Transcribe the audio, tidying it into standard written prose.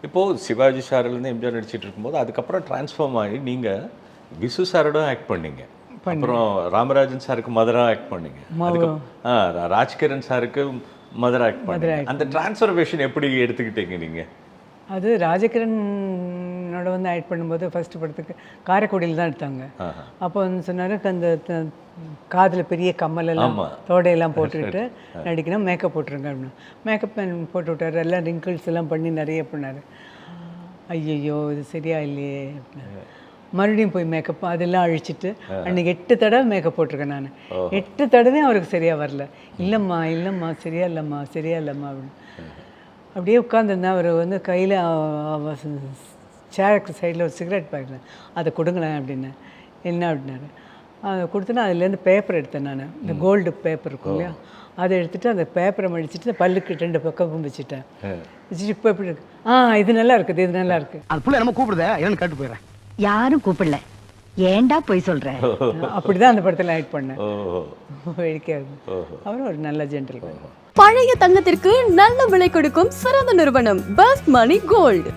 இப்போது சிவாஜி சார்லேருந்து எம்ஜிஆர் நடிச்சிட்டு இருக்கும்போது அதுக்கப்புறம் ட்ரான்ஸ்ஃபார்ம் ஆகி நீங்கள் விசு சாரோட ஆக்ட் பண்ணீங்க, அப்புறம் ராமராஜன் சாருக்கு மதரா ஆக்ட் பண்ணீங்க, அதுக்கு ராஜ்கிரண் சாருக்கு மதரா ஆக்ட் பண்ணீங்க. அந்த டிரான்ஸ்ஃபர்மேஷன் எப்படி எடுத்துக்கிட்டீங்க நீங்கள்? அது ராஜகிரனோட வந்து ஆக்ட் பண்ணும்போது ஃபஸ்ட்டு படத்துக்கு காரைக்குடியில் தான் எடுத்தாங்க. அப்போ வந்து சொன்னார் அந்த காதில் பெரிய கம்மலெல்லாம் தோடையெல்லாம் போட்டுக்கிட்டு நடிக்கணும், மேக்கப் போட்டுருங்க அப்படின்னு. மேக்கப் போட்டு விட்டார், எல்லாம் ரிங்கிள்ஸ் எல்லாம் பண்ணி நிறைய பண்ணார். ஐயோ இது சரியா இல்லையே. மறுபடியும் போய் மேக்கப் அதெல்லாம் அழிச்சிட்டு அன்றைக்கி 8 தடவை மேக்கப் போட்டிருக்கேன் நான். 8 தடவையும் அவருக்கு சரியாக வரல. இல்லைம்மா சரியா இல்லைம்மா அப்படின்னு அப்படியே உட்காந்துருந்தேன். அவர் வந்து கையில் சேருக்கு சைடில் ஒரு சிகரெட் பாக்கெட், அதை கொடுங்களேன் அப்படின்னு. என்ன அப்படின்னாரு. அதை கொடுத்தேன்னா அதுலேருந்து பேப்பர் எடுத்தேன் நான், இந்த கோல்டு பேப்பர் இருக்கும் இல்லையா, அதை எடுத்துகிட்டு அந்த பேப்பரை மடிச்சுட்டு பல்லுக்கு 2 பக்கமும் வச்சுட்டேன். வச்சுட்டு இப்போ எப்படி இருக்கு, இது நல்லா இருக்குது, இது நல்லா இருக்குது. அது புள்ள நம்ம கூப்பிடுதே என்னன்னு கேட்டு போயிடுறேன். யாரும் கூப்பிடல, ஏண்டா போய் சொல்கிறேன். அப்படிதான் அந்த படத்தில் ஆக்ட் பண்ணேன். வேடிக்கையாக அவரும் ஒரு நல்ல ஜென்டில்மேன். பழைய தங்கத்திற்கு நல்ல விலை கொடுக்கும் சிறந்த நிறுவனம் பெஸ்ட் மணி கோல்டு.